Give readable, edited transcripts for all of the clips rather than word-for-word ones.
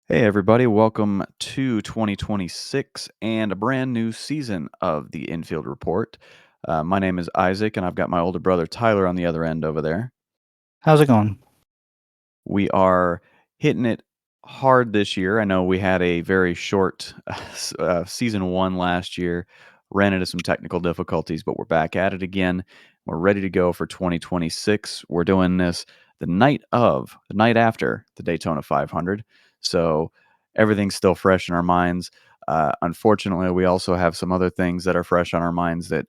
Hey, everybody, welcome to 2026 and a brand new season of the Infield Report. My name is Isaac, and I've got my older brother Tyler on the other end over there. How's it going? We are hitting it hard this year. I know we had a very short season one last year, ran into some technical difficulties, but we're back at it again. We're ready to go for 2026. We're doing this the night after the Daytona 500. So everything's still fresh in our minds. Unfortunately, we also have some other things that are fresh on our minds that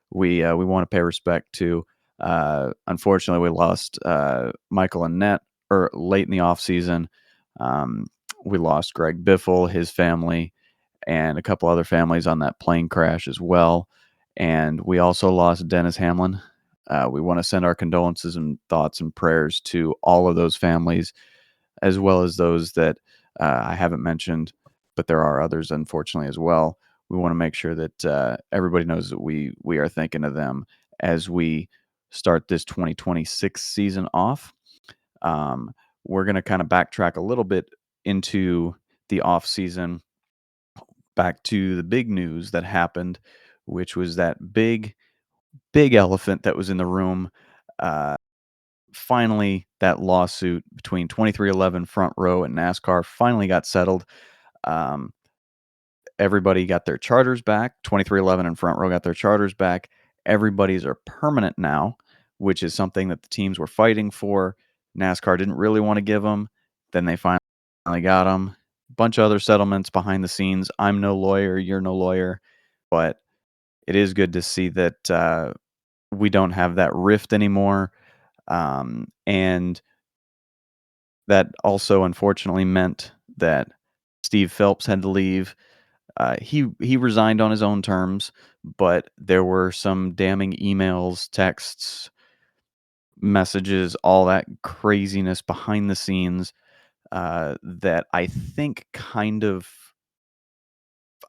we want to pay respect to. Unfortunately, we lost Michael and Annette or late in the offseason. Um, we lost Greg Biffle, his family, and a couple other families on that plane crash as well. And we also lost Dennis Hamlin. We want to send our condolences and thoughts and prayers to all of those families, as well as those that I haven't mentioned, but there are others, unfortunately, as well. We want to make sure that everybody knows that we are thinking of them as we start this 2026 season off. Um, we're going to kind of backtrack a little bit into the off season, back to the big news that happened, which was that big elephant that was in the room. Uh, Finally, that lawsuit between 2311 Front Row and NASCAR finally got settled. Um, Everybody got their charters back. 2311 and Front Row got their charters back. Everybody's are permanent now, which is something that the teams were fighting for. NASCAR didn't really want to give them. Then they finally got them. Bunch of other settlements behind the scenes. I'm no lawyer. You're no lawyer. But it is good to see that we don't have that rift anymore. And that also unfortunately meant that Steve Phelps had to leave. He resigned on his own terms, but there were some damning emails, texts, messages, all that craziness behind the scenes that I think kind of,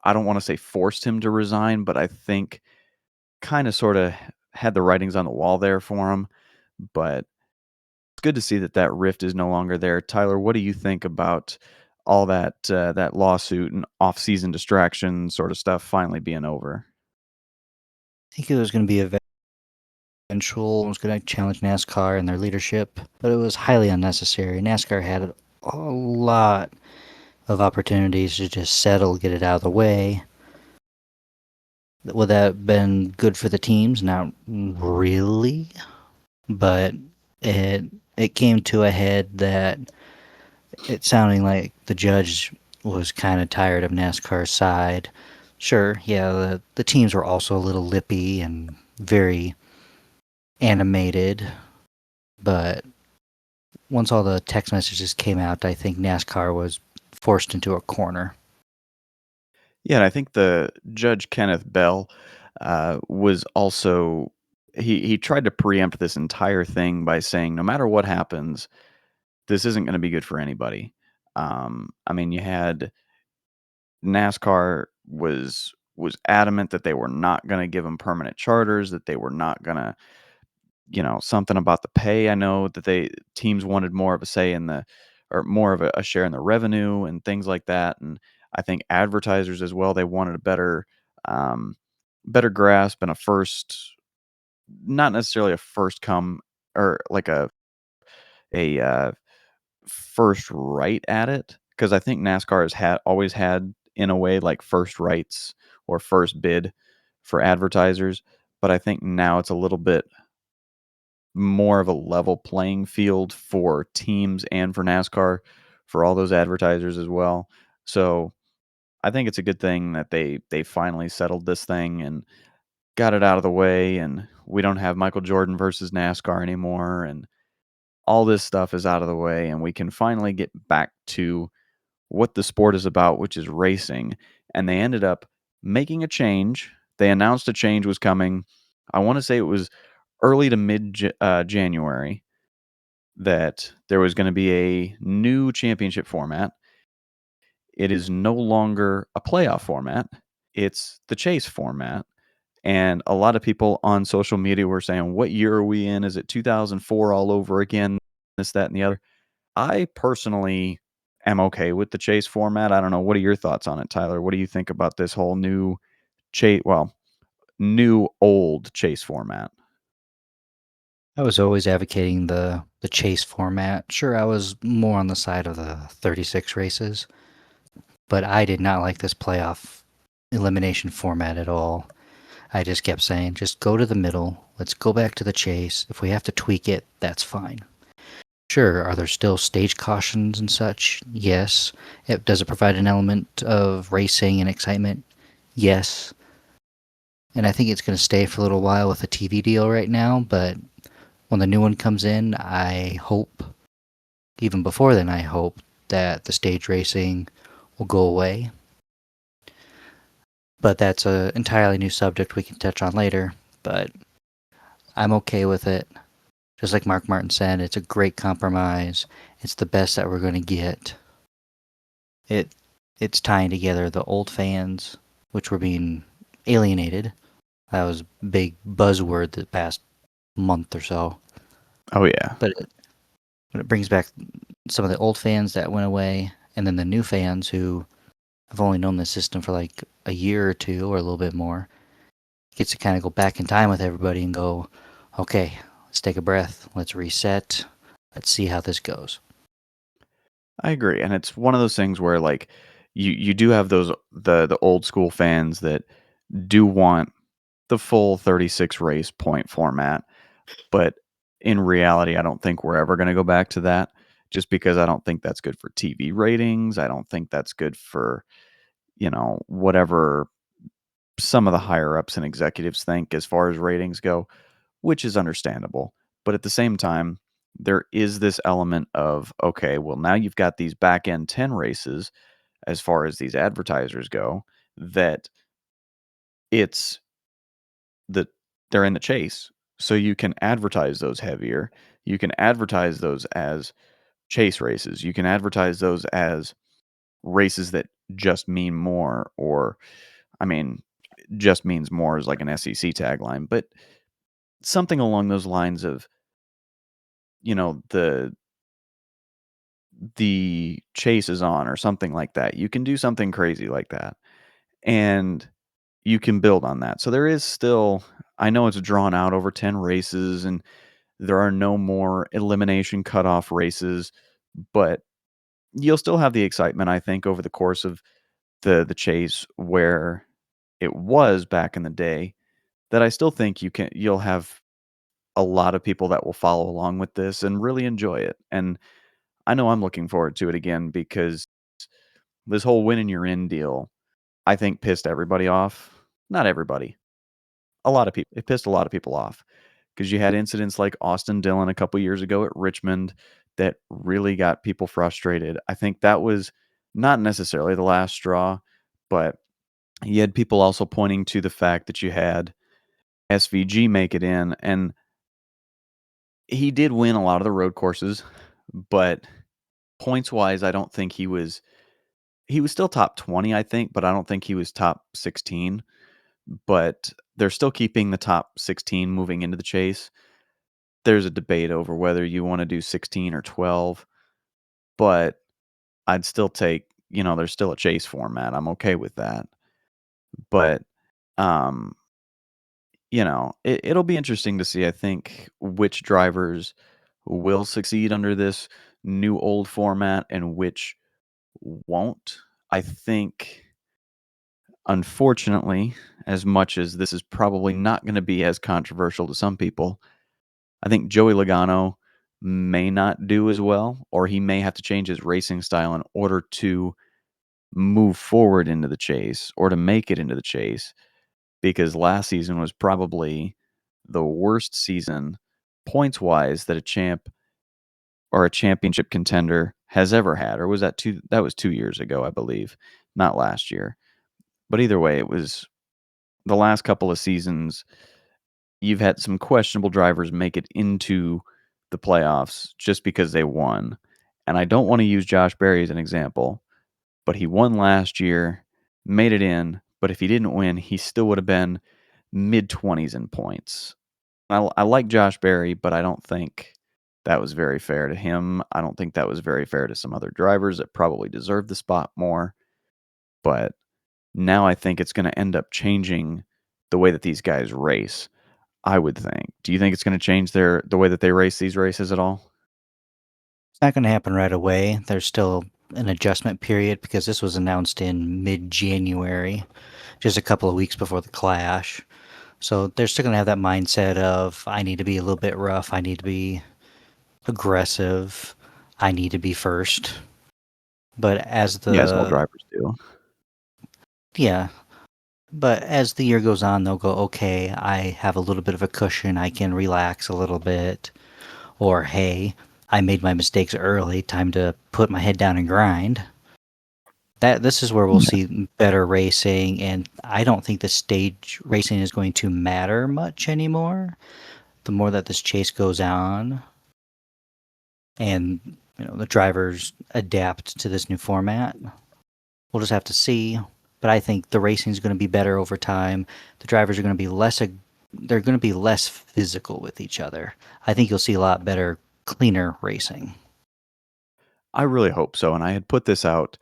I don't want to say forced him to resign, but I think kind of sort of had the writings on the wall there for him. But it's good to see that that rift is no longer there. Tyler, what do you think about all that lawsuit and off-season distraction sort of stuff finally being over? I think it was going to be eventual. It was going to challenge NASCAR and their leadership, but it was highly unnecessary. NASCAR had a lot of opportunities to just settle, get it out of the way. Would that have been good for the teams? Not really, but it it came to a head that it sounding like the judge was kind of tired of NASCAR's side. Sure, yeah, the teams were also a little lippy and very animated, but once all the text messages came out, I think NASCAR was forced into a corner. Yeah, and I think the Judge Kenneth Bell was also he tried to preempt this entire thing by saying no matter what happens, this isn't going to be good for anybody. I mean, you had NASCAR was adamant that they were not going to give them permanent charters, that they were not going to, something about the pay. I know that they teams wanted more of a say in the or more of a share in the revenue and things like that. And I think advertisers as well, they wanted a um, better grasp and a first, not necessarily a first come or like a first right at it, because I think NASCAR has always had in a way like first rights or first bid for advertisers, but I think now it's a little bit more of a level playing field for teams and for NASCAR for all those advertisers as well. So I think it's a good thing that they finally settled this thing and got it out of the way, and we don't have Michael Jordan versus NASCAR anymore, and all this stuff is out of the way, and we can finally get back to what the sport is about, which is racing. And they ended up making a change. They announced a change was coming. I want to say it was early to mid January that there was going to be a new championship format. It is no longer a playoff format, it's the chase format. And a lot of people on social media were saying, what year are we in? Is it 2004 all over again? This, that, and the other. I personally am okay with the chase format. I don't know. What are your thoughts on it, Tyler? What do you think about this whole new chase? Well, new old chase format. I was always advocating the chase format. Sure, I was more on the side of the 36 races, but I did not like this playoff elimination format at all. I just kept saying, just go to the middle. Let's go back to the chase. If we have to tweak it, that's fine. Sure, are there still stage cautions and such? Yes. Does it provide an element of racing and excitement? Yes. And I think it's going to stay for a little while with a TV deal right now, but when the new one comes in, I hope, even before then, I hope that the stage racing will go away. But that's an entirely new subject we can touch on later. But I'm okay with it. Just like Mark Martin said, it's a great compromise. It's the best that we're going to get. It it's tying together the old fans, which were being alienated. That was a big buzzword the past month or so. Oh yeah, But it brings back some of the old fans that went away, and then the new fans who have only known the system for like a year or two or a little bit more gets to kind of go back in time with everybody and go, okay, let's take a breath, let's reset, let's see how this goes. I agree, and it's one of those things where like you do have those the old school fans that do want the full 36 race point format, but in reality, I don't think we're ever going to go back to that. Just because I don't think that's good for TV ratings. I don't think that's good for whatever some of the higher ups and executives think as far as ratings go, which is understandable. But at the same time, there is this element of, okay, well, now you've got these back end 10 races as far as these advertisers go, that it's that they're in the chase. So you can advertise those heavier. You can advertise those as chase races. You can advertise those as races that just mean more, or, I mean, just means more is like an SEC tagline, but something along those lines of, you know, the chase is on or something like that. You can do something crazy like that. And you can build on that. So there is still, I know it's drawn out over 10 races and there are no more elimination cutoff races, but you'll still have the excitement, I think, over the course of the chase where it was back in the day, that I still think you'll have a lot of people that will follow along with this and really enjoy it. And I know I'm looking forward to it again because this whole win and you're in deal, I think pissed everybody off. Not everybody. A lot of people. It pissed a lot of people off because you had incidents like Austin Dillon a couple years ago at Richmond that really got people frustrated. I think that was not necessarily the last straw, but you had people also pointing to the fact that you had SVG make it in, and he did win a lot of the road courses, but points wise, I don't think he was still top 20, I think, but I don't think he was top 16. But they're still keeping the top 16 moving into the chase. There's a debate over whether you want to do 16 or 12, but I'd still take, there's still a chase format. I'm okay with that. But um it'll be interesting to see, I think, which drivers will succeed under this new old format and which won't. I think, unfortunately, as much as this is probably not going to be as controversial to some people, I think Joey Logano may not do as well, or he may have to change his racing style in order to move forward into the chase or to make it into the chase, because last season was probably the worst season points wise that a champ or a championship contender has ever had. Or was that was 2 years ago, I believe, not last year. But either way, it was the last couple of seasons. You've had some questionable drivers make it into the playoffs just because they won. And I don't want to use Josh Berry as an example, but he won last year, made it in. But if he didn't win, he still would have been mid 20s in points. I like Josh Berry, but I don't think that was very fair to him. I don't think that was very fair to some other drivers that probably deserved the spot more. But now I think it's going to end up changing the way that these guys race. I would think. Do you think it's going to change the way that they race these races at all? It's not going to happen right away. There's still an adjustment period because this was announced in mid-January, just a couple of weeks before the clash. So they're still going to have that mindset of I need to be a little bit rough, I need to be aggressive, I need to be first. But as Yeah, as all the drivers do. yeah, but as the year goes on, they'll go, okay, I have a little bit of a cushion, I can relax a little bit. Or, hey, I made my mistakes early, time to put my head down and grind. This is where we'll Yeah. see better racing, and I don't think the stage racing is going to matter much anymore. The more that this chase goes on, and the drivers adapt to this new format, we'll just have to see. But I think the racing is going to be better over time. The drivers are going to be they're going to be less physical with each other. I think you'll see a lot better, cleaner racing. I really hope so, and I had put this out,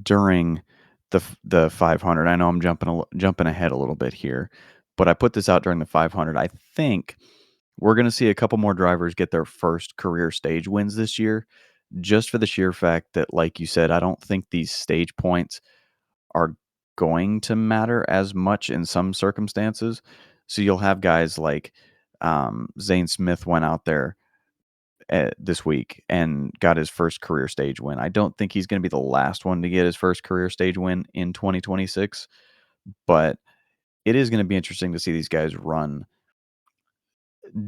during the 500. I know I'm jumping ahead a little bit here, but I put this out during the 500. I think we're gonna see a couple more drivers get their first career stage wins this year, just for the sheer fact that, like you said, I don't think these stage points are going to matter as much in some circumstances. So you'll have guys like, Zane Smith went out there this week and got his first career stage win. I don't think he's going to be the last one to get his first career stage win in 2026, but it is going to be interesting to see these guys run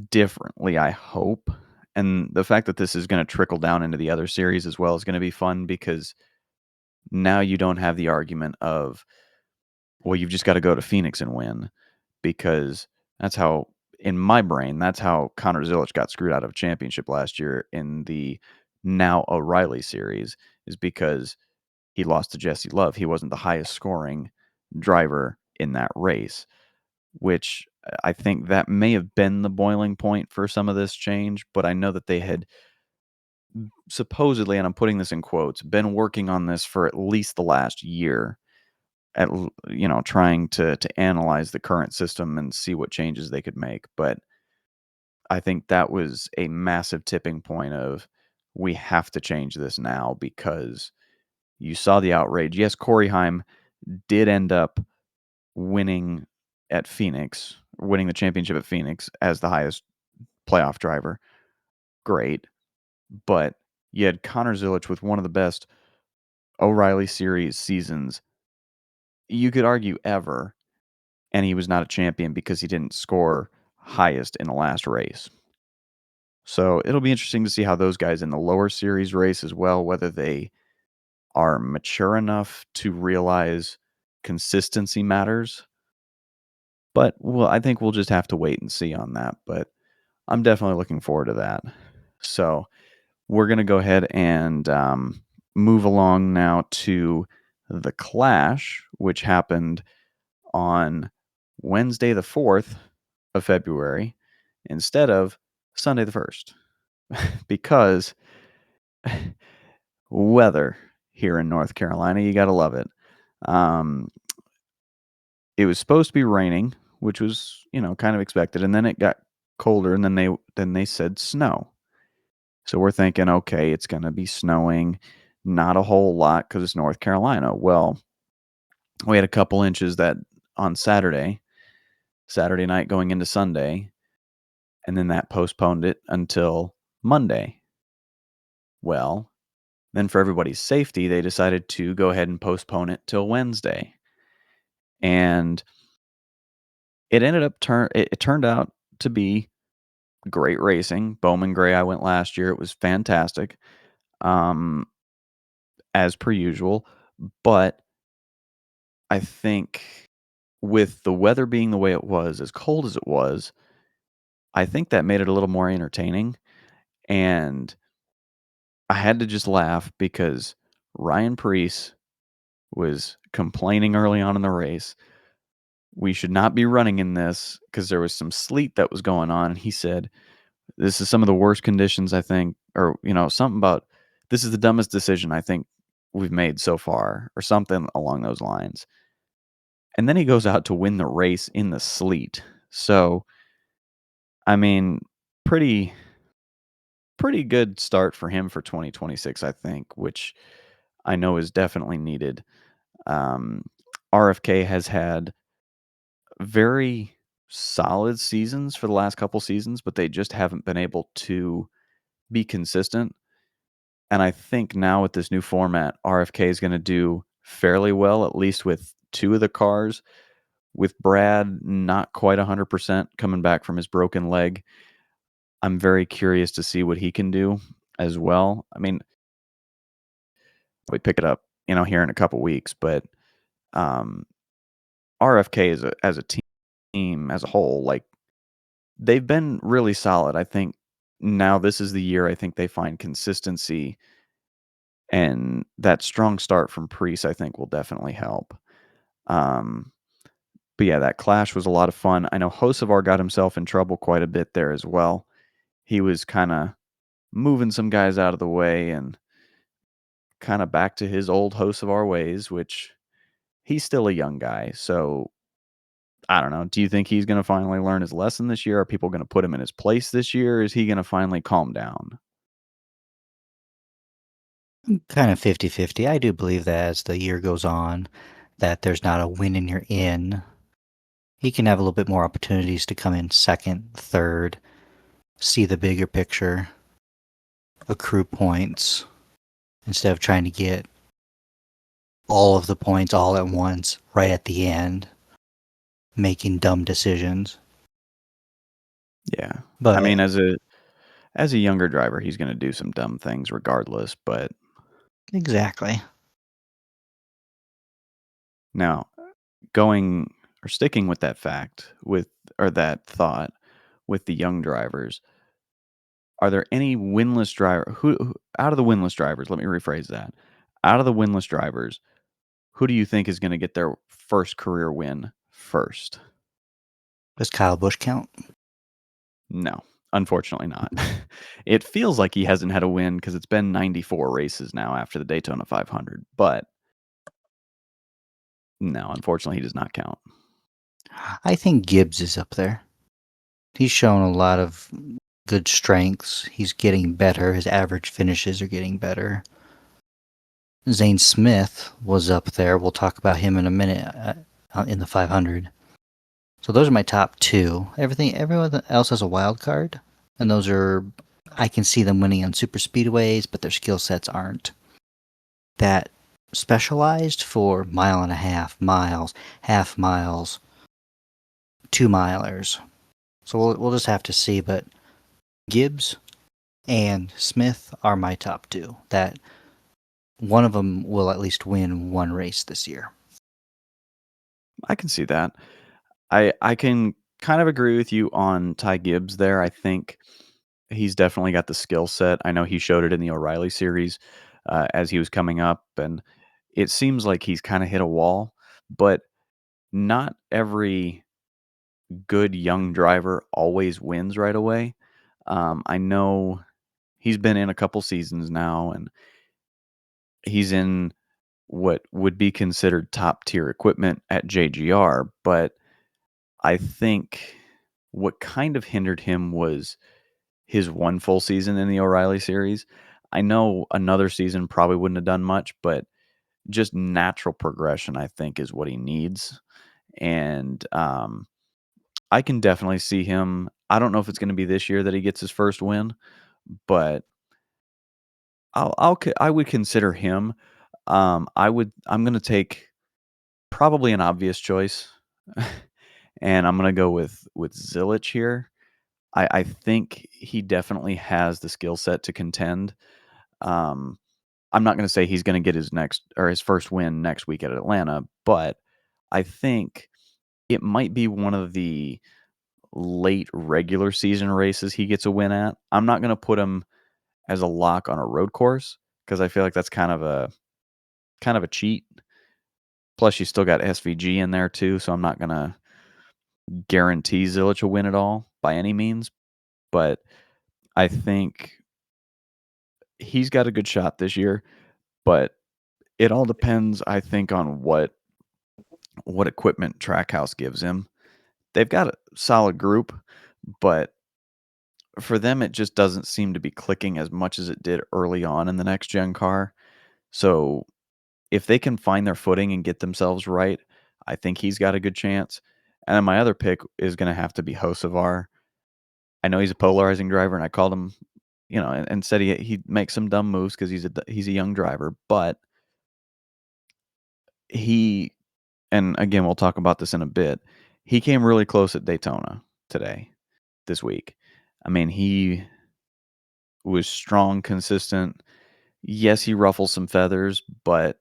differently, I hope. And the fact that this is going to trickle down into the other series as well is going to be fun because now you don't have the argument of, well, you've just got to go to Phoenix and win because that's how, in my brain, that's how Connor Zilic got screwed out of a championship last year in the now O'Reilly series, is because he lost to Jesse Love. He wasn't the highest scoring driver in that race, which I think that may have been the boiling point for some of this change. But I know that they had supposedly, and I'm putting this in quotes, been working on this for at least the last year trying to analyze the current system and see what changes they could make. But I think that was a massive tipping point of we have to change this now because you saw the outrage. Yes, Corey Heim did end up winning at Phoenix, winning the championship at Phoenix as the highest playoff driver. Great. But you had Connor Zilic with one of the best O'Reilly Series seasons you could argue ever, and he was not a champion because he didn't score highest in the last race. So it'll be interesting to see how those guys in the lower series race as well, whether they are mature enough to realize consistency matters. But I think we'll just have to wait and see on that. But I'm definitely looking forward to that. So we're going to go ahead and move along now to the Clash, which happened on Wednesday, the 4th of February, instead of Sunday, the 1st, because weather here in North Carolina, you got to love it. Um, it was supposed to be raining, which was, kind of expected, and then it got colder, and then they said snow. So we're thinking, okay, it's going to be snowing, not a whole lot because it's North Carolina. Well, we had a couple inches that on Saturday night going into Sunday, and then that postponed it until Monday. Well, then for everybody's safety, they decided to go ahead and postpone it till Wednesday. And it turned out to be great racing. Bowman Gray, I went last year. It was fantastic. Um, as per usual. But I think with the weather being the way it was, as cold as it was, I think that made it a little more entertaining. And I had to just laugh because Ryan Preece was complaining early on in the race. We should not be running in this because there was some sleet that was going on. And he said, This is some of the worst conditions I think, or, something about this is the dumbest decision I think we've made so far, or something along those lines. And then he goes out to win the race in the sleet. So, I mean, pretty pretty good start for him for 2026, I think, which I know is definitely needed. Um, RFK has had very solid seasons for the last couple seasons, but they just haven't been able to be consistent. And I think now with this new format, RFK is going to do fairly well, at least with two of the cars. With Brad not quite 100% coming back from his broken leg, I'm very curious to see what he can do as well. I mean, we pick it up, here in a couple weeks, but um, RFK as a team as a whole, like they've been really solid. I think now this is the year I think they find consistency, and that strong start from Priest I think will definitely help. Um, but yeah, that clash was a lot of fun. I know Hocevar got himself in trouble quite a bit there as well. He was kind of moving some guys out of the way and kind of back to his old Hocevar ways, which he's still a young guy. So I don't know. Do you think he's going to finally learn his lesson this year? Are people going to put him in his place this year? Is he going to finally calm down? Kind of 50-50. I do believe that as the year goes on, that there's not a win and you're in. He can have a little bit more opportunities to come in second, third, see the bigger picture, accrue points, instead of trying to get all of the points all at once, right at the end, making dumb decisions. Yeah. I But mean, as a younger driver, he's going to do some dumb things regardless, but exactly. now going or sticking with that fact with or that thought with the young drivers, are there any winless driver who out of the winless drivers, let me rephrase that. Out of the winless drivers, who do you think is going to get their first career win first? Does Kyle Busch count? No, unfortunately not. It feels like he hasn't had a win because it's been 94 races now after the Daytona 500, but no, unfortunately, he does not count. I think Gibbs is up there. He's shown a lot of good strengths. He's getting better. His average finishes are getting better. Zane Smith was up there. We'll talk about him in a minute in the 500. So those are my top two. Everyone else has a wild card, and those are I can see them winning on super speedways, but their skill sets aren't that specialized for mile and a half, miles, half miles, 2 milers. So we'll just have to see. But Gibbs and Smith are my top two. That one of them will at least win one race this year. I can see that. I can kind of agree with you on Ty Gibbs there. I think he's definitely got the skill set. I know he showed it in the O'Reilly series as he was coming up, and it seems like he's kind of hit a wall. But not every good young driver always wins right away. I know he's been in a couple seasons now, and he's in what would be considered top tier equipment at JGR. But I think what kind of hindered him was his one full season in the O'Reilly series. I know another season probably wouldn't have done much, but just natural progression, I think, is what he needs. And I can definitely see him. I don't know if it's going to be this year that he gets his first win, but I would consider him. I'm going to take probably an obvious choice, and I'm going to go with Zilich here. I think he definitely has the skill set to contend. Um, I'm not going to say he's going to get his next or his first win next week at Atlanta, but I think it might be one of the late regular season races he gets a win at. I'm not going to put him as a lock on a road course because I feel like that's kind of a cheat. Plus, you still got SVG in there too, so I'm not going to guarantee Zilich will win it all by any means. But I think he's got a good shot this year, but it all depends, I think, on what equipment Trackhouse gives him. They've got a solid group, but for them, it just doesn't seem to be clicking as much as it did early on in the next gen car. So if they can find their footing and get themselves right, I think he's got a good chance. And then my other pick is going to have to be Hocevar. I know he's a polarizing driver, and I called him, and said he makes some dumb moves because he's a young driver, but he and again we'll talk about this in a bit. He came really close at Daytona this week. I mean, he was strong, consistent. Yes, he ruffles some feathers, but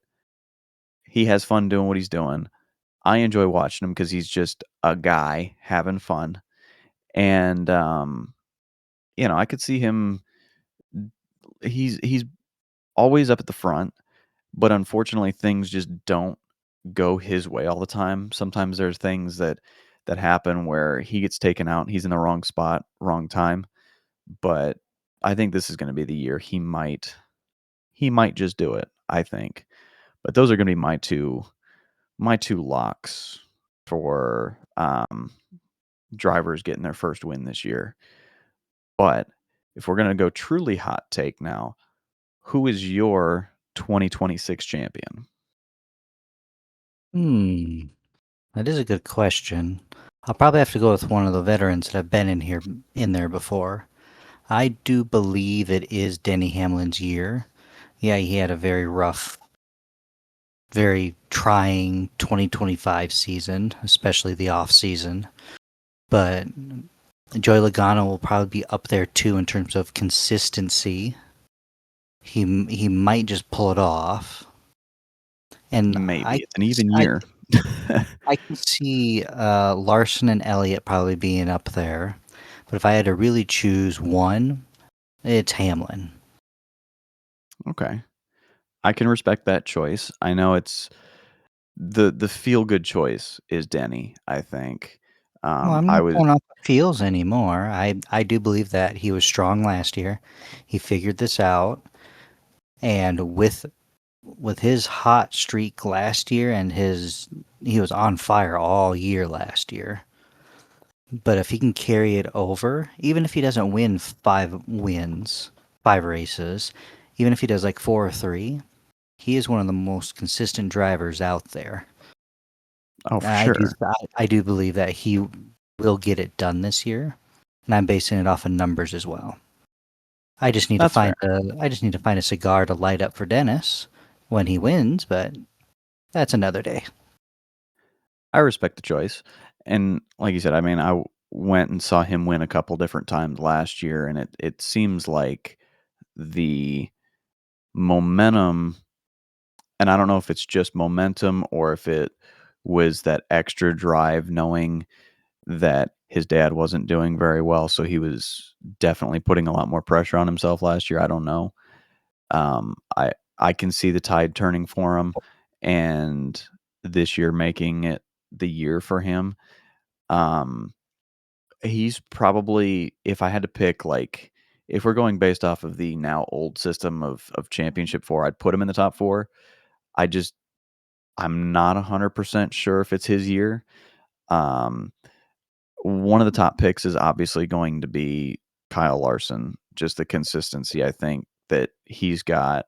he has fun doing what he's doing. I enjoy watching him because he's just a guy having fun, and I could see him. He's always up at the front, but unfortunately, things just don't go his way all the time. Sometimes there's things that happen where he gets taken out, and he's in the wrong spot, wrong time. But I think this is going to be the year he might just do it. I think, but those are going to be my two locks for drivers getting their first win this year. But if we're going to go truly hot take now, who is your 2026 champion? Hmm, that is a good question. I'll probably have to go with one of the veterans that have been in there before. I do believe it is Denny Hamlin's year. Yeah, he had a very rough, very trying 2025 season, especially the off season. But Joey Logano will probably be up there too in terms of consistency. He might just pull it off, and Maybe it's an even I year. I can see Larson and Elliott probably being up there. But if I had to really choose one, it's Hamlin. Okay, I can respect that choice. I know it's the feel good choice is Denny. I think. Well, I'm I not was going off the feels anymore. I do believe that he was strong last year. He figured this out, and with his hot streak last year and he was on fire all year last year. But if he can carry it over, even if he doesn't win 5 races, even if he does like 4 or 3, he is one of the most consistent drivers out there. oh for I do sure. I do believe that he will get it done this year, and I'm basing it off of numbers as well. That's fair. I just need to find a cigar to light up for Dennis when he wins, but that's another day. I respect the choice, and like you said, I mean, went and saw him win a couple different times last year, and it seems like the momentum, and I don't know if it's just momentum or if it was that extra drive knowing that his dad wasn't doing very well, so he was definitely putting a lot more pressure on himself last year. I don't know. I can see the tide turning for him, and this year making it the year for him. Um, he's probably, if I had to pick, like, if we're going based off of the now old system of championship four, I'd put him in the top four. I just I'm not 100% sure if it's his year. Um, One of the top picks is obviously going to be Kyle Larson. Just the consistency I think that he's got,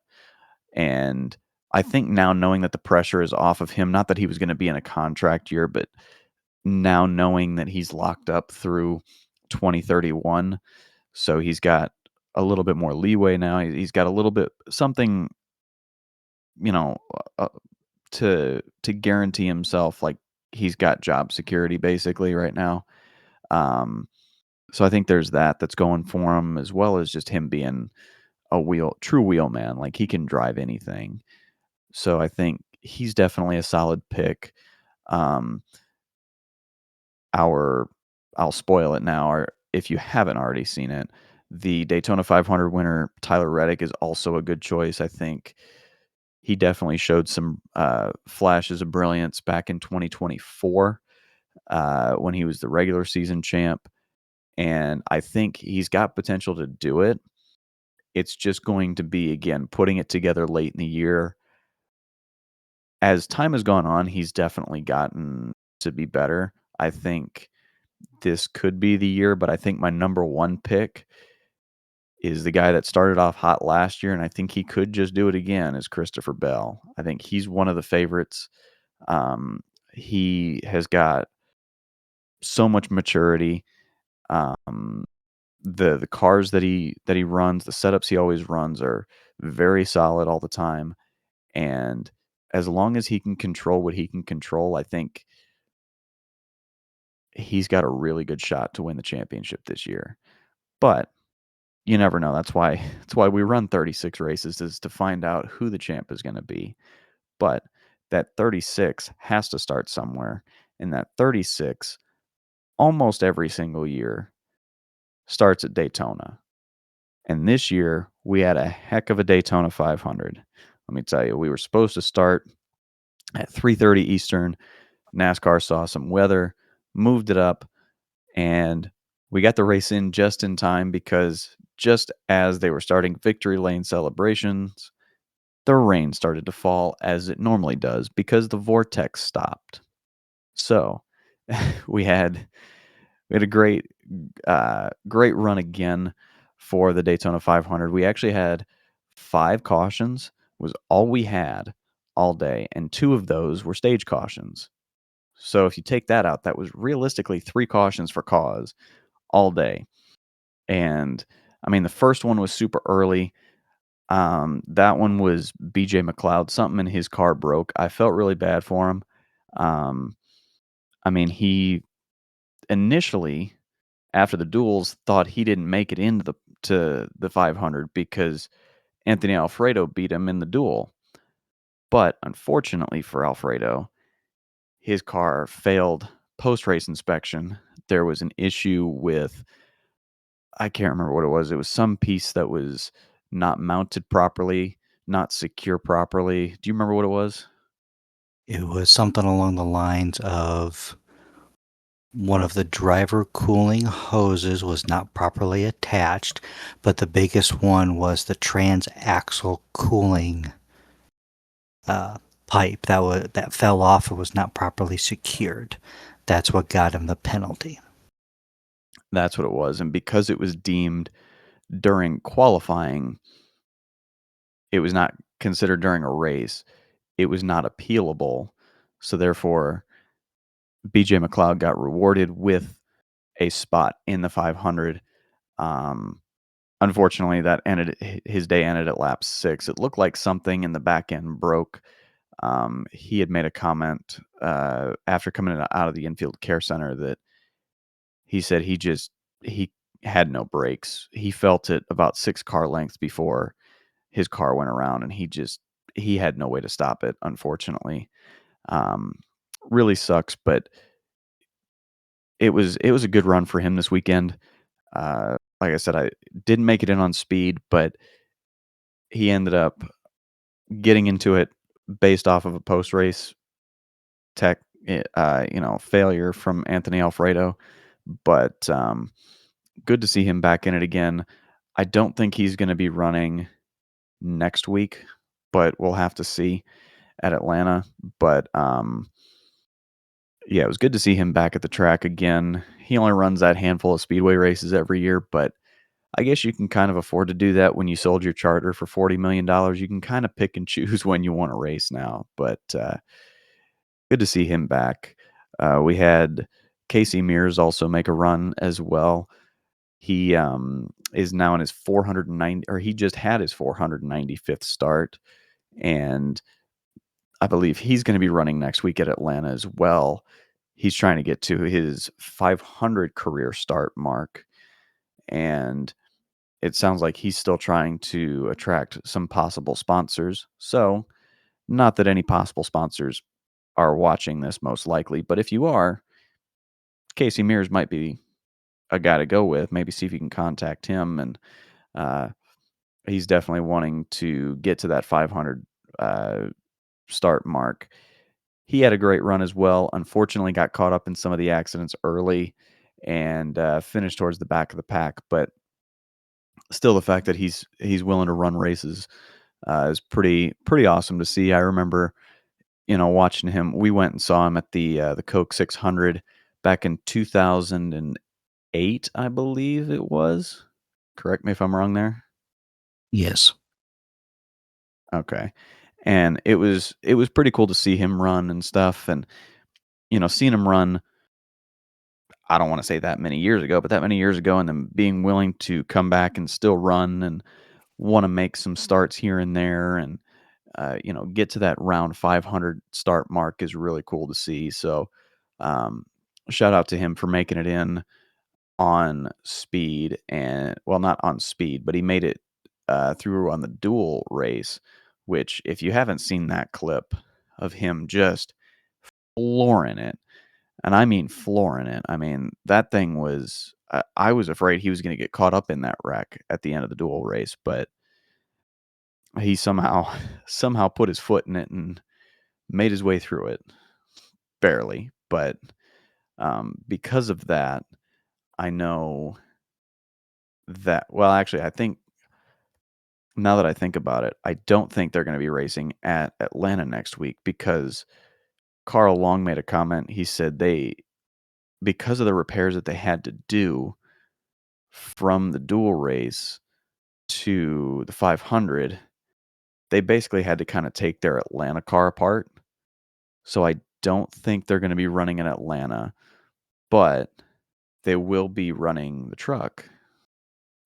and I think now knowing that the pressure is off of him, not that he was going to be in a contract year, but now knowing that he's locked up through 2031, so he's got a little bit more leeway now. He's got a little bit something, you know, uh, to guarantee himself, like he's got job security basically right now. Um, so I think there's that's going for him, as well as just him being a true wheel man. Like he can drive anything. So I think he's definitely a solid pick. Um, our I'll spoil it now, or if you haven't already seen it, the Daytona 500 winner Tyler Reddick is also a good choice. I think he definitely showed some flashes of brilliance back in 2024 when he was the regular season champ, and I think he's got potential to do it. It's just going to be, again, putting it together late in the year. As time has gone on, he's definitely gotten to be better. I think this could be the year, but I think my number 1 pick is the guy that started off hot last year, and I think he could just do it again, is Christopher Bell. I think he's one of the favorites. Um, he has got so much maturity. Um, the cars that he runs, the setups he always runs are very solid all the time, and as long as he can control what he can control, I think he's got a really good shot to win the championship this year. But you never know. That's why we run 36 races, is to find out who the champ is gonna be. But that 36 has to start somewhere, and that 36 almost every single year starts at Daytona. And this year, we had a heck of a Daytona 500. Let me tell you, we were supposed to start at 3:30 Eastern. NASCAR saw some weather, moved it up, and we got the race in just in time because just as they were starting victory lane celebrations, the rain started to fall as it normally does because the vortex stopped. So, we had we had a great run again for the Daytona 500. We actually had 5 cautions, was all we had all day, and 2 of those were stage cautions. So if you take that out, that was realistically 3 cautions for cause all day. And, I mean, the first one was super early. That one was BJ McLeod. Something in his car broke. I felt really bad for him. Um, I mean, he initially, after the duels, thought he didn't make it into the 500 because Anthony Alfredo beat him in the duel. But unfortunately for Alfredo, his car failed post-race inspection. There was an issue with, I can't remember what it was. It was some piece that was not mounted properly, not secure properly. Do you remember what it was? It was something along the lines of one of the driver cooling hoses was not properly attached, but the biggest one was the transaxle cooling pipe that fell off and was not properly secured. That's what got him the penalty. That's what it was. And because it was deemed during qualifying, it was not considered during a race. It was not appealable. So therefore, BJ McLeod got rewarded with a spot in the 500. Um, Unfortunately, that ended his day ended at lap 6. It looked like something in the back end broke. He had made a comment after coming out of the Infield Care Center that he said he had no brakes. He felt it about 6 car lengths before his car went around, and he had no way to stop it, unfortunately. Um, Really sucks, but it was a good run for him this weekend. Like I said, I didn't make it in on speed, but he ended up getting into it based off of a post race tech, failure from Anthony Alfredo. But good to see him back in it again. I don't think he's going to be running next week, but we'll have to see at Atlanta. But yeah, it was good to see him back at the track again. He only runs that handful of speedway races every year, but I guess you can kind of afford to do that when you sold your charter for $40 million. You can kind of pick and choose when you want to race now, but good to see him back. We had Casey Mears also make a run as well. He is now in his 490, or he just had his 495th start, and I believe he's going to be running next week at Atlanta as well. He's trying to get to his 500 career start mark, and it sounds like he's still trying to attract some possible sponsors. So, not that any possible sponsors are watching this most likely, but if you are, Casey Mears might be a guy to go with. Maybe see if you can contact him, and uh, he's definitely wanting to get to that 500 uh, start mark. He had a great run as well. Unfortunately, got caught up in some of the accidents early, and finished towards the back of the pack. But still, the fact that he's willing to run races is pretty awesome to see. I remember, watching him. We went and saw him at the Coke 600 back in 2008, I believe it was. Correct me if I'm wrong there. Yes. Okay. And it was pretty cool to see him run and stuff, and seeing him run, I don't want to say that many years ago, but that many years ago, and then being willing to come back and still run and want to make some starts here and there, and get to that round 500 start mark is really cool to see. So, um, shout out to him for making it in on speed, and well, not on speed, but he made it through on the dual race. Which, if you haven't seen that clip of him just flooring it, and I mean flooring it, I mean that thing was. I was afraid he was going to get caught up in that wreck at the end of the dual race, but he somehow somehow put his foot in it and made his way through it, barely. But because of that, I know that. Well, actually, I think now that I think about it, I don't think they're going to be racing at Atlanta next week because Carl Long made a comment. He said because of the repairs that they had to do from the dual race to the 500, they basically had to kind of take their Atlanta car apart. So I don't think they're going to be running in Atlanta, but they will be running the truck.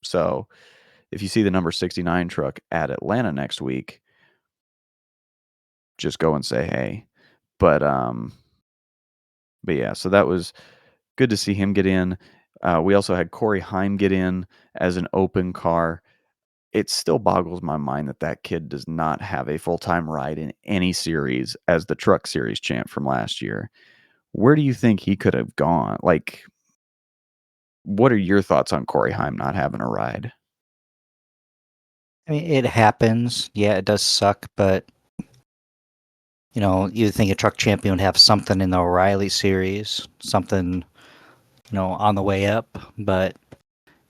So if you see the number 69 truck at Atlanta next week, just go and say hey. But but yeah, so that was good to see him get in. We also had Corey Heim get in as an open car. It still boggles my mind that that kid does not have a full-time ride in any series as the Truck Series champ from last year. Where do you think he could have gone? Like, what are your thoughts on Corey Heim not having a ride? I mean, it happens. Yeah, it does suck, but you'd think a truck champion would have something in the O'Reilly series, something, on the way up. But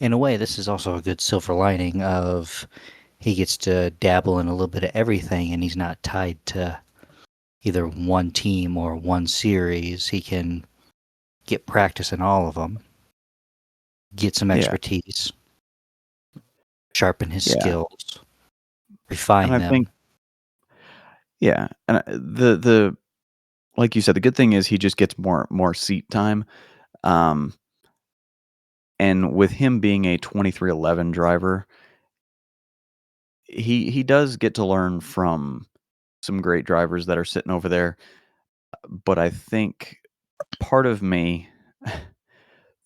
in a way, this is also a good silver lining of he gets to dabble in a little bit of everything, and he's not tied to either one team or one series. He can get practice in all of them, get some Yeah, expertise, sharpen his yeah, skills, and refine I think them. yeah, and the like you said, the good thing is he just gets more seat time. Um, and with him being a 2311 driver, he does get to learn from some great drivers that are sitting over there. But I think part of me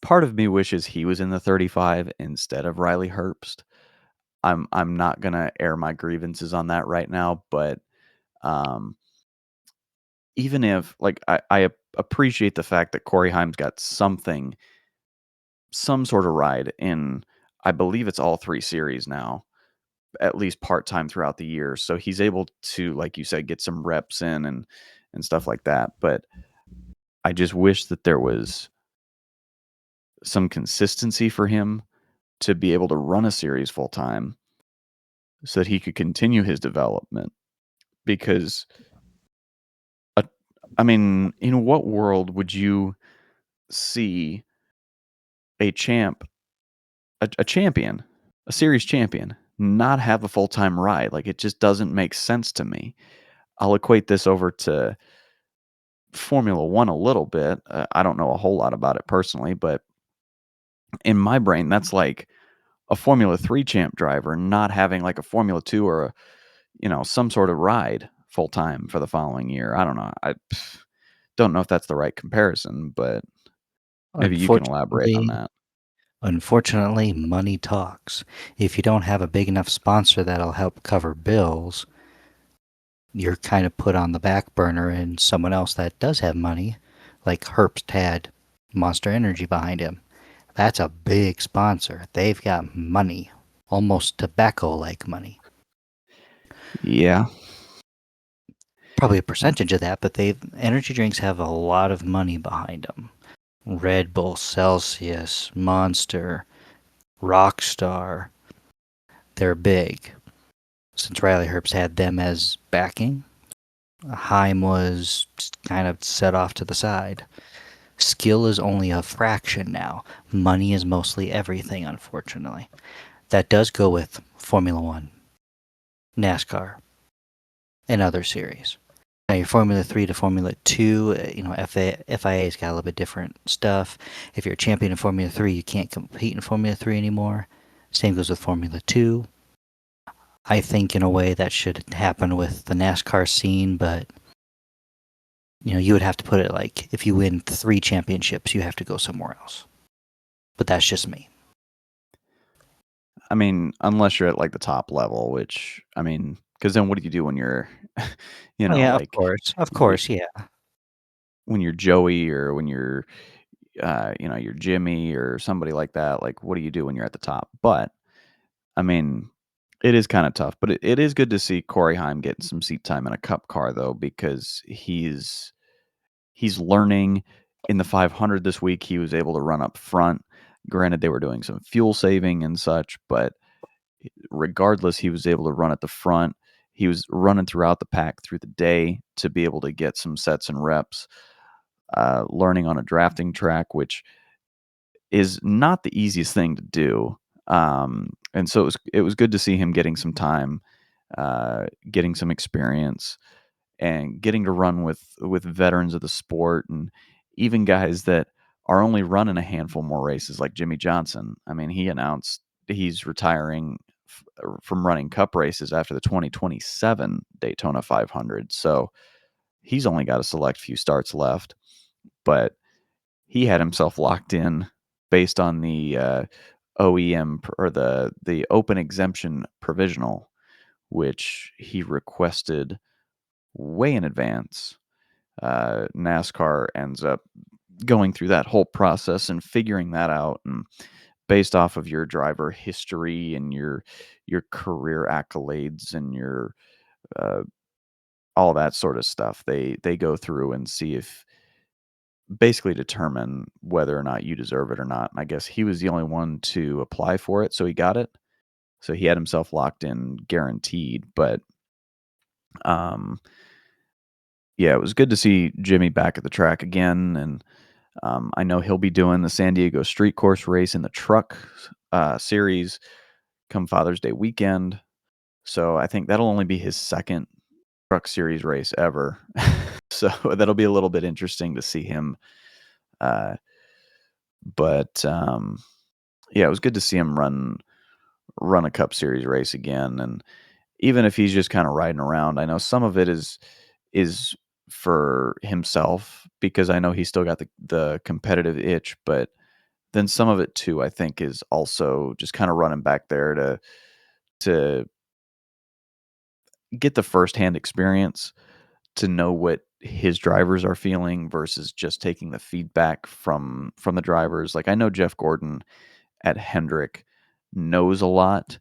part of me wishes he was in the 35 instead of Riley Herbst. I'm not gonna air my grievances on that right now, but um, even if like I appreciate the fact that Corey Haim's got some sort of ride in, I believe it's all 3 series now, at least part-time throughout the year, so he's able to, like you said, get some reps in and stuff like that. But I just wish that there was some consistency for him to be able to run a series full time so that he could continue his development. Because, uh, I mean, in what world would you see a a champion, a series champion, not have a full time ride? Like, it just doesn't make sense to me. I'll equate this over to Formula One a little bit. I don't know a whole lot about it personally, but in my brain, that's like a Formula 3 champ driver not having like a Formula 2 or some sort of ride full time for the following year. I don't know. I don't know if that's the right comparison, but maybe you can elaborate on Unfortunately, that. unfortunately, money talks. If you don't have a big enough sponsor that'll help cover bills, you're kind of put on the back burner, and someone else that does have money, like Herbst had Monster Energy behind him. That's a big sponsor. They've got money, almost tobacco like money. Yeah. Probably a percentage of that, but energy drinks have a lot of money behind them. Red Bull, Celsius, Monster, Rockstar. They're big. Since Riley Herbst had them as backing, Heim was kind of set off to the side. Skill is only a fraction now. Money is mostly everything, unfortunately. That does go with Formula One, NASCAR, and other series. Now, your Formula 3 to Formula 2, FIA's got a little bit different stuff. If you're a champion in Formula 3, you can't compete in Formula 3 anymore. Same goes with Formula 2. I think, in a way, that should happen with the NASCAR scene, but you would have to put it like, if you win 3 championships, you have to go somewhere else. But that's just me. I mean, unless you're at like the top level, which I mean, because then what do you do when you're, Oh yeah, of like course, of y- course, yeah. when you're Joey or when you're, you're Jimmy or somebody like that? Like, what do you do when you're at the top? But I mean, it is kind of tough, but it is good to see Corey Heim getting some seat time in a cup car though, because he's learning. In the 500 this week, he was able to run up front. Granted, they were doing some fuel saving and such, but regardless, he was able to run at the front. He was running throughout the pack through the day to be able to get some sets and reps, learning on a drafting track, which is not the easiest thing to do. And so it was good to see him getting some time, getting some experience, and getting to run with veterans of the sport, and even guys that are only running a handful more races, like Jimmy Johnson. I mean, he announced he's retiring from running cup races after the 2027 Daytona 500. So he's only got a select few starts left, but he had himself locked in based on the OEM or the open exemption provisional, which he requested way in advance. NASCAR ends up going through that whole process and figuring that out, and based off of your driver history and your career accolades and your uh, all that sort of stuff, they go through and see if basically determine whether or not you deserve it or not. And I guess he was the only one to apply for it, so he got it. So he had himself locked in, guaranteed. But um, yeah, it was good to see Jimmy back at the track again, and I know he'll be doing the San Diego Street Course race in the truck series come Father's Day weekend. So I think that'll only be his second truck series race ever. So that'll be a little bit interesting to see him. Uh, but yeah, it was good to see him run a Cup Series race again, and even if he's just kind of riding around, I know some of it is for himself because I know he's still got the competitive itch, but then some of it too, I think, is also just kind of running back there to get the firsthand experience, to know what his drivers are feeling versus just taking the feedback from the drivers. Like I know Jeff Gordon at Hendrick knows a lot,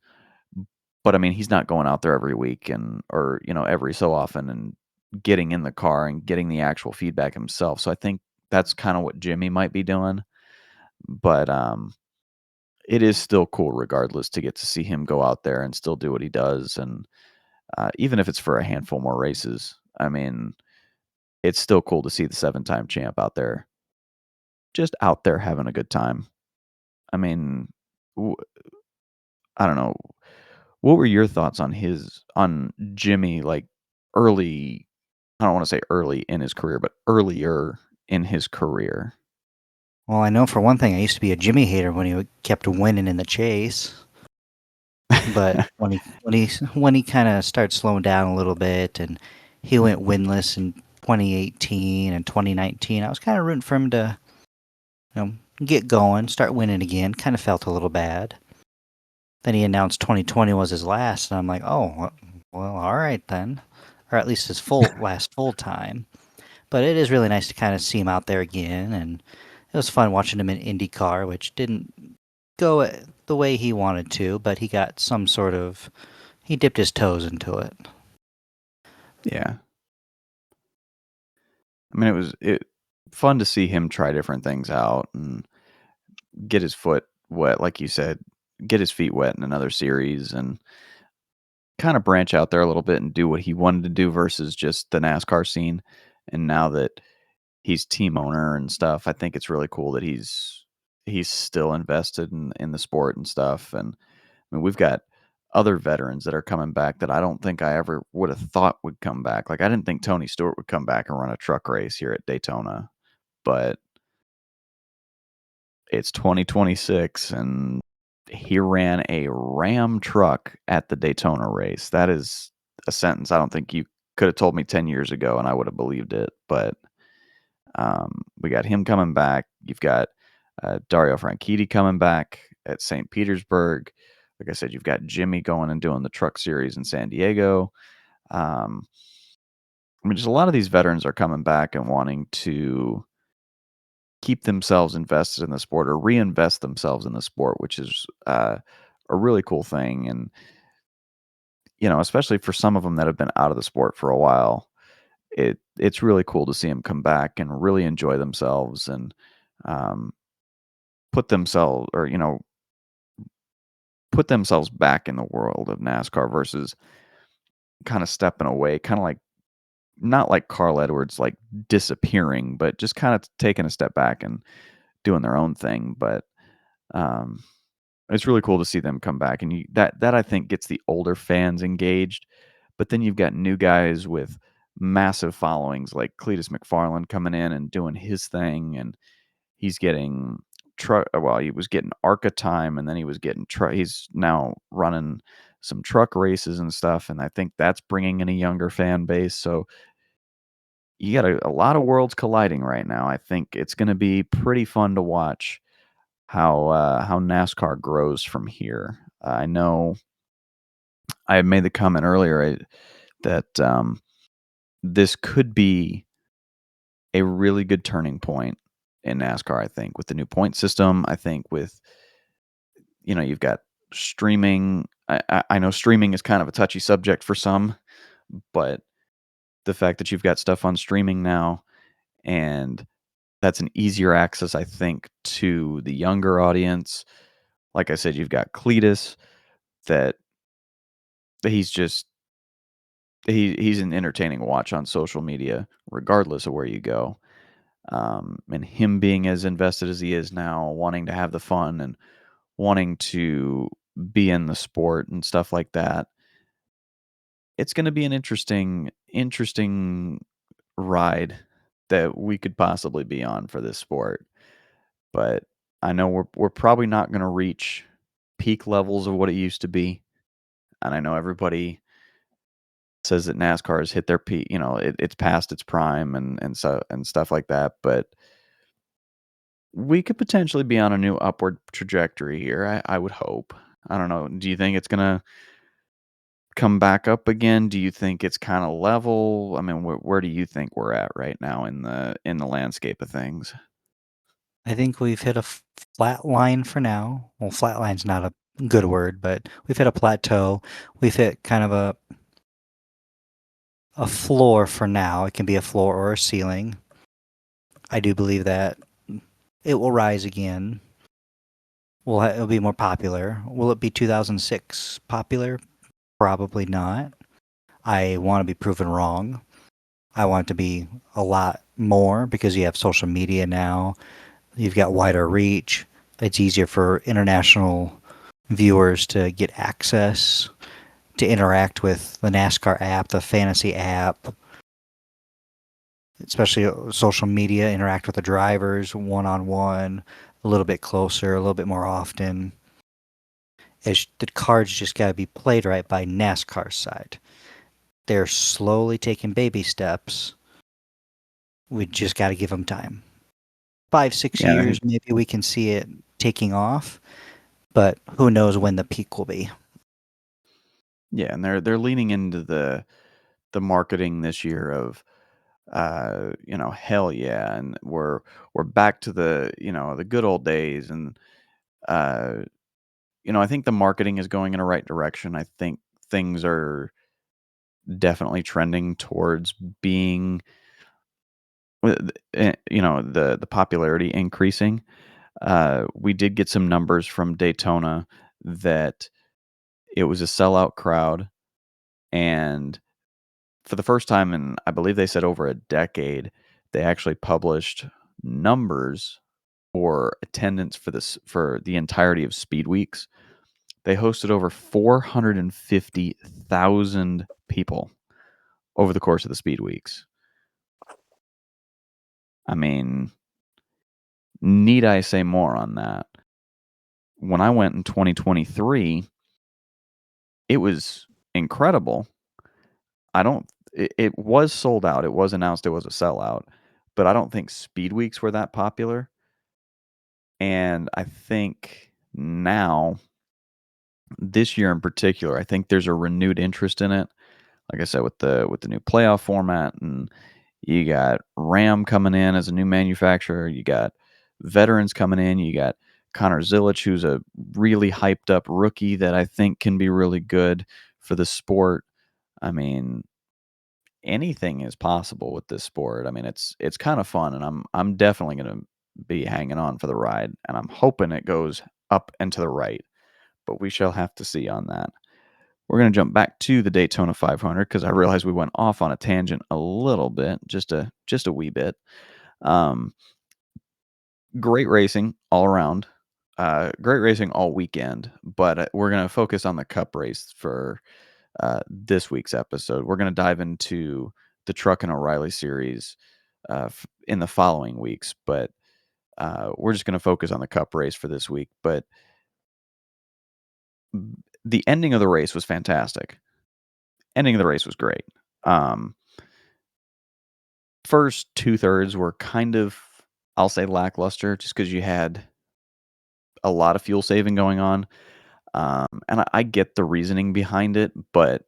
but I mean he's not going out there every week and or every so often and getting in the car and getting the actual feedback himself. So I think that's kind of what Jimmy might be doing. But it is still cool regardless to get to see him go out there and still do what he does, and even if it's for a handful more races. I mean, it's still cool to see the seven-time champ out there, just out there having a good time. I mean, w I don't know. What were your thoughts on Jimmy, like, early I don't wanna say early in his career, but earlier in his career? Well, I know for one thing, I used to be a Jimmy hater when he kept winning in the chase. But when he kind of started slowing down a little bit, and he went winless in 2018 and 2019, I was kind of rooting for him to get going, start winning again. Kind of felt a little bad. Then he announced 2020 was his last, and I'm like, oh, well, all right then, or at least his last full time. But it is really nice to kind of see him out there again, and it was fun watching him in IndyCar, which didn't go the way he wanted to, but he got some sort of he dipped his toes into it. Yeah. I mean, it fun to see him try different things out and get his foot wet, like you said, get his feet wet in another series and kind of branch out there a little bit and do what he wanted to do versus just the NASCAR scene. And now that he's team owner and stuff, I think it's really cool that he's still invested in the sport and stuff. And I mean, we've got other veterans that are coming back that I don't think I ever would have thought would come back. Like I didn't think Tony Stewart would come back and run a truck race here at Daytona, but it's 2026 and he ran a Ram truck at the Daytona race. That is a sentence I don't think you could have told me 10 years ago and I would have believed it. But we got him coming back. You've got Dario Franchitti coming back at St. Petersburg. Like I said, you've got Jimmy going and doing the truck series in San Diego. Um, I mean, just a lot of these veterans are coming back and wanting to keep themselves invested in the sport or reinvest themselves in the sport, which is a really cool thing. And, especially for some of them that have been out of the sport for a while, it's really cool to see them come back and really enjoy themselves and um, put themselves or, put themselves back in the world of NASCAR versus kind of stepping away, kind of like not like Carl Edwards, like disappearing, but just kind of taking a step back and doing their own thing. But um, it's really cool to see them come back, and that I think gets the older fans engaged. But then you've got new guys with massive followings like Cletus McFarland coming in and doing his thing, and he's getting truck. Well, he was getting ARCA time, and then he was getting truck. He's now running some truck races and stuff, and I think that's bringing in a younger fan base. So you got a lot of worlds colliding right now. I think it's going to be pretty fun to watch how NASCAR grows from here. I know I had made the comment earlier that this could be a really good turning point in NASCAR. I think with the new point system, I think with you've got streaming. I know streaming is kind of a touchy subject for some, but the fact that you've got stuff on streaming now and that's an easier access, I think, to the younger audience. Like I said, you've got Cletus that he's just he's an entertaining watch on social media, regardless of where you go. And him being as invested as he is now, wanting to have the fun and wanting to be in the sport and stuff like that. It's going to be an interesting ride that we could possibly be on for this sport. But I know we're probably not going to reach peak levels of what it used to be, and I know everybody says that NASCAR has hit their peak. It's past its prime and stuff like that. But we could potentially be on a new upward trajectory here. I would hope. I don't know. Do you think it's gonna come back up again? Do you think it's kind of level? I mean, where do you think we're at right now in the landscape of things? I think we've hit a flat line for now. Well, flat line's not a good word, but we've hit a plateau. We've hit kind of a floor for now. It can be a floor or a ceiling. I do believe that it will rise again. It'll be more popular. Will it be 2006 popular? Probably not. I want to be proven wrong. I want it to be a lot more because you have social media now. You've got wider reach. It's easier for international viewers to get access, to interact with the NASCAR app, the fantasy app, especially social media, interact with the drivers one on one, a little bit closer, a little bit more often. The cards just got to be played right by NASCAR's side. They're slowly taking baby steps. We just got to give them time. 5, 6 Yeah, years, maybe we can see it taking off, but who knows when the peak will be. yeah, and they're leaning into the marketing this year of hell yeah, and we're back to the good old days, and uh, I think the marketing is going in a right direction. I think things are definitely trending towards being the popularity increasing. We did get some numbers from Daytona that it was a sellout crowd, and for the first time in, I believe they said over a decade, they actually published numbers for attendance for the entirety of Speed Weeks. They hosted over 450,000 people over the course of the Speed Weeks. I mean, need I say more on that? When I went in 2023, it was incredible. It was sold out. It was announced it was a sellout, but I don't think Speed Weeks were that popular. And I think now, this year in particular, I think there's a renewed interest in it. Like I said, with the new playoff format, and you got Ram coming in as a new manufacturer, you got veterans coming in, you got Connor Zilic, who's a really hyped up rookie that I think can be really good for the sport. I mean, anything is possible with this sport. I mean, it's kind of fun, and I'm definitely going to be hanging on for the ride, and I'm hoping it goes up and to the right, but we shall have to see on that. We're going to jump back to the Daytona 500 because I realized we went off on a tangent a little bit, just a wee bit. Um, Great racing all around. Great racing all weekend, but we're going to focus on the Cup race for this week's episode. We're going to dive into the Truck and O'Reilly series in the following weeks, but we're just going to focus on the Cup race for this week. But the ending of the race was fantastic. Ending of the race was great. Um, First two-thirds were kind of, I'll say, lackluster just because you had a lot of fuel saving going on. And I get the reasoning behind it, but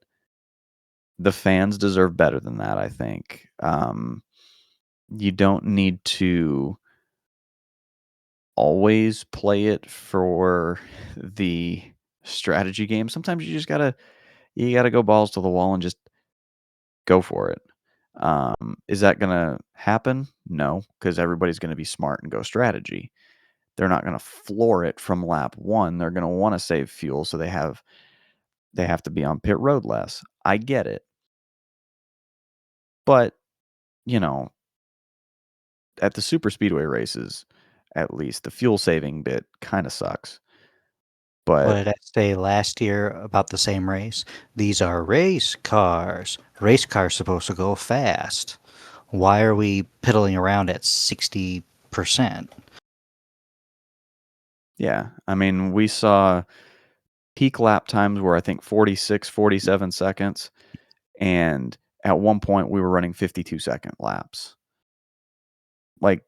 the fans deserve better than that, I think. You don't need to always play it for the strategy game. Sometimes you gotta go balls to the wall and just go for it. Is that gonna happen? No, because everybody's gonna be smart and go strategy. They're not gonna floor it from lap 1. They're gonna wanna save fuel, so they have to be on pit road less. I get it. But, you know, at the super speedway races, at least, the fuel saving bit kinda sucks. What But did I say last year about the same race? These are race cars. Race cars supposed to go fast. Why are we piddling around at 60%? yeah, I mean, we saw peak lap times were, I think, 46, 47 seconds, and at one point, we were running 52-second laps. Like,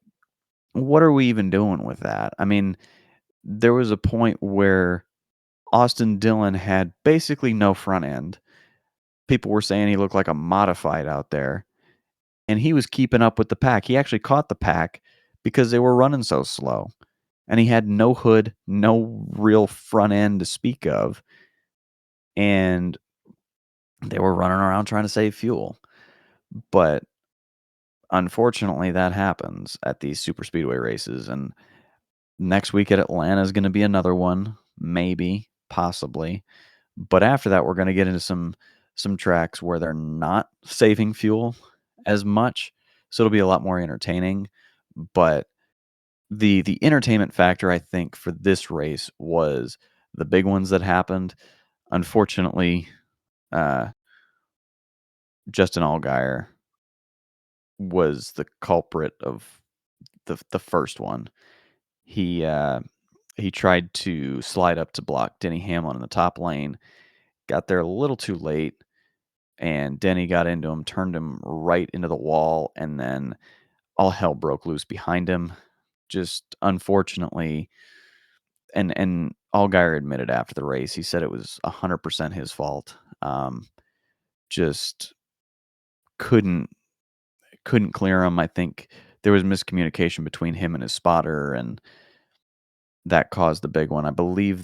what are we even doing with that? I mean, there was a point where Austin Dillon had basically no front end. People were saying he looked like a modified out there, and he was keeping up with the pack. He actually caught the pack because they were running so slow, and he had no hood, no real front end to speak of, and they were running around trying to save fuel. But unfortunately, that happens at these super speedway races, and next week at Atlanta is gonna be another one, maybe, possibly. But after that, we're gonna get into some tracks where they're not saving fuel as much, so it'll be a lot more entertaining. But the entertainment factor, I think, for this race was the big ones that happened. Unfortunately, uh, Justin Allgaier was the culprit of the first one. He, uh, he tried to slide up to block Denny Hamlin in the top lane, got there a little too late, and Denny got into him, turned him right into the wall, and then all hell broke loose behind him. Just unfortunately, and Allgaier admitted after the race, he said it was 100% his fault. Just couldn't couldn't clear him. I think there was miscommunication between him and his spotter, and that caused the big one. I believe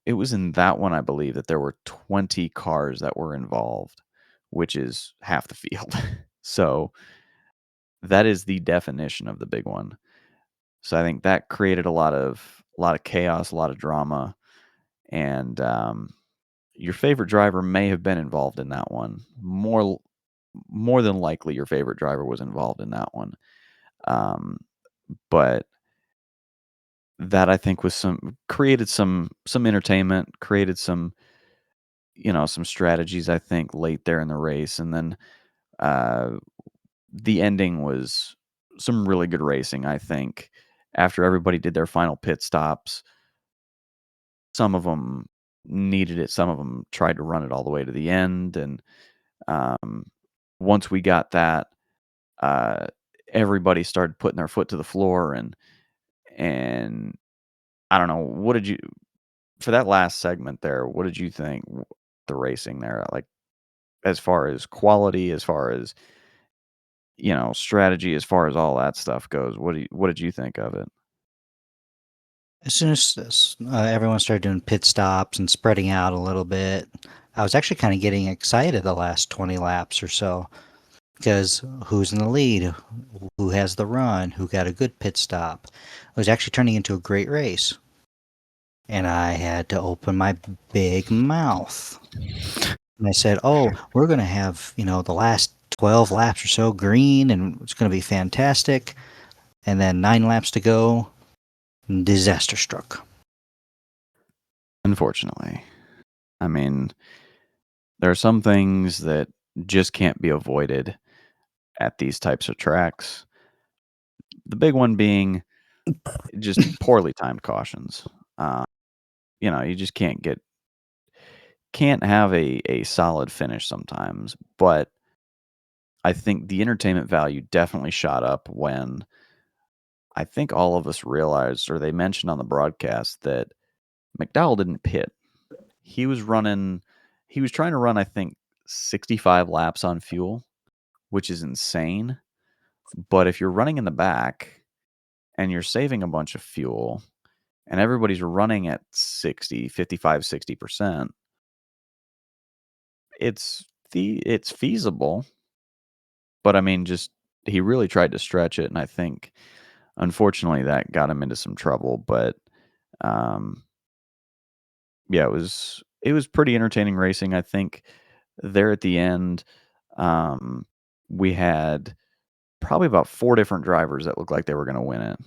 it was in that one, I believe, that there were 20 cars that were involved, which is half the field. So, that is the definition of the big one. So I think that created a lot of chaos, a lot of drama, and your favorite driver may have been involved in that one. More than likely, your favorite driver was involved in that one. Um, but that I think was some created some entertainment, created some strategies, I think, late there in the race, and then, uh, the ending was some really good racing, I think. After everybody did their final pit stops, some of them needed it, some of them tried to run it all the way to the end, and, um, once we got that, uh, everybody started putting their foot to the floor, and I don't know, what did you for that last segment there, what did you think the racing there, like, as far as quality, as far as, strategy, as far as all that stuff goes, what did you think of it? As soon as everyone started doing pit stops and spreading out a little bit, I was actually kind of getting excited the last 20 laps or so because who's in the lead, who has the run, who got a good pit stop. It was actually turning into a great race. And I had to open my big mouth. And I said, "Oh, we're going to have, the last 12 laps or so green, and it's going to be fantastic." And then 9 laps to go, disaster struck. Unfortunately. I mean, there are some things that just can't be avoided at these types of tracks. The big one being just poorly timed cautions. Uh, you just can't have a solid finish sometimes, but I think the entertainment value definitely shot up when I think all of us realized, or they mentioned on the broadcast, that McDowell didn't pit. He was running he was trying to run, I think, 65 laps on fuel, which is insane. But if you're running in the back and you're saving a bunch of fuel and everybody's running at 60, 55, 60%, it's feasible. But I mean, just he really tried to stretch it, and I think unfortunately that got him into some trouble. But um, yeah, it was pretty entertaining racing. I think there at the end, um, we had probably about 4 different drivers that looked like they were gonna win it.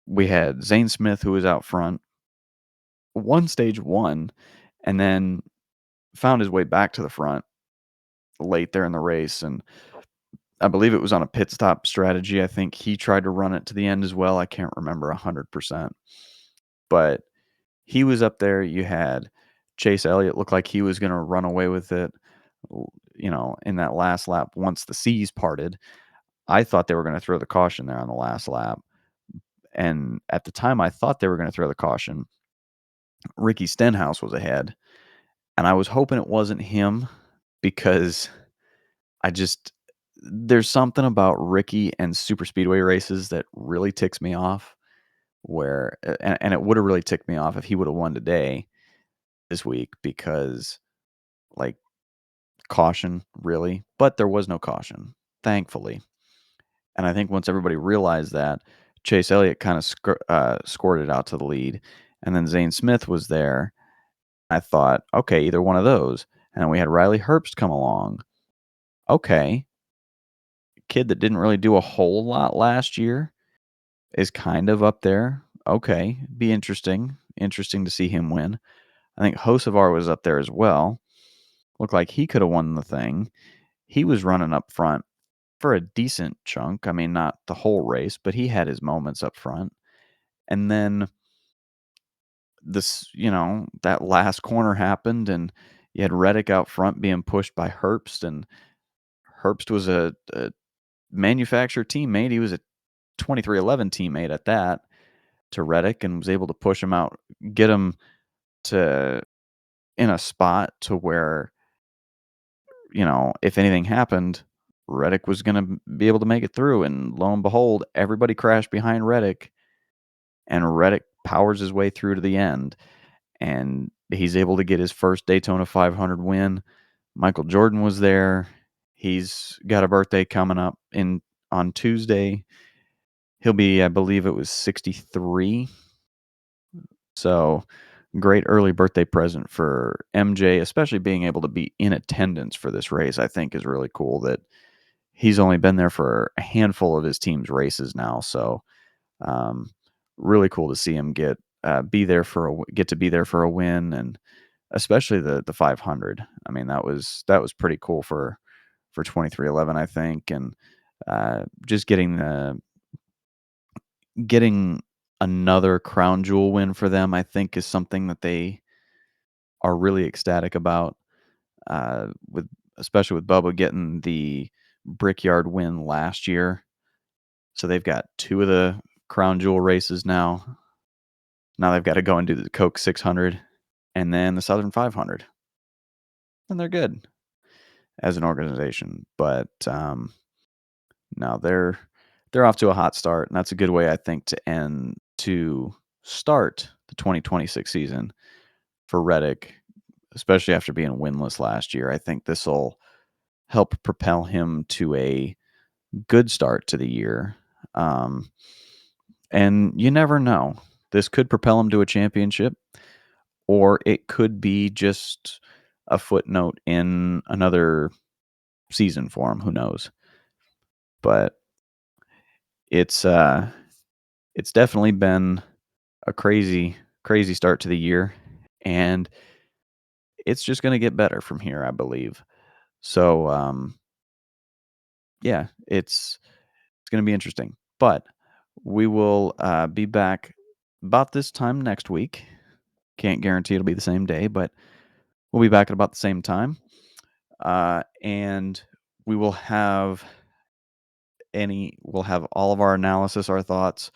We had Zane Smith, who was out front, won stage 1, and then found his way back to the front late there in the race, and I believe it was on a pit stop strategy. I think he tried to run it to the end as well. I can't remember 100%, but he was up there. You had Chase Elliott looked like he was gonna run away with it, in that last lap once the seas parted. I thought they were gonna throw the caution there on the last lap, and at the time I thought they were gonna throw the caution, Ricky Stenhouse was ahead, and I was hoping it wasn't him because I just there's something about Ricky and super speedway races that really ticks me off where and it would have really ticked me off if he would have won today this week because like caution really, but there was no caution, thankfully. And I think once everybody realized that, Chase Elliott kind of scored it out to the lead, and then Zane Smith was there. I thought, okay, either one of those. And then we had Riley Herbst come along. Okay, kid that didn't really do a whole lot last year is kind of up there. Okay, be interesting. Interesting to see him win. I think Hocevar was up there as well. Looked like he could have won the thing. He was running up front for a decent chunk. I mean, not the whole race, but he had his moments up front. And then that last corner happened, and you had Reddick out front being pushed by Herbst, and Herbst was a manufacturer teammate. He was a 2311 teammate at that to Reddick and was able to push him out, get him to in a spot to where, if anything happened, Reddick was going to be able to make it through. And lo and behold, everybody crashed behind Reddick, and Reddick powers his way through to the end. And he's able to get his first Daytona 500 win. Michael Jordan was there. He's got a birthday coming up in on Tuesday. He'll be, I believe it was 63. So great early birthday present for MJ, especially being able to be in attendance for this race. I think is really cool that he's only been there for a handful of his team's races now. So um, really cool to see him get to be there for a win, and especially the 500. I mean, that was pretty cool for 2311, I think, and just getting another crown jewel win for them, I think, is something that they are really ecstatic about. With especially with Bubba getting the Brickyard win last year, so they've got two of the crown jewel races now. Now they've got to go and do the Coke 600 and then the Southern 500, and they're good as an organization. But no, they're off to a hot start, and that's a good way, I think, to start the 2026 season for Reddick, especially after being winless last year. I think this will help propel him to a good start to the year. Um, and you never know. This could propel him to a championship, or it could be just a footnote in another season for him. Who knows? But it's it's definitely been a crazy start to the year, and it's just going to get better from here, I believe. So yeah, it's going to be interesting. But we will be back about this time next week. Can't guarantee it'll be the same day, but we'll be back at about the same time. And we will have we'll have all of our analysis, our thoughts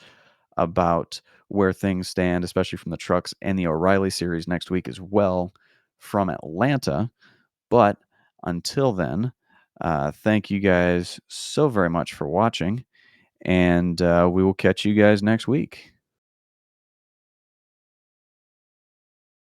about where things stand, especially from the trucks and the O'Reilly series next week as well from Atlanta. But until then, thank you guys so very much for watching, and we will catch you guys next week.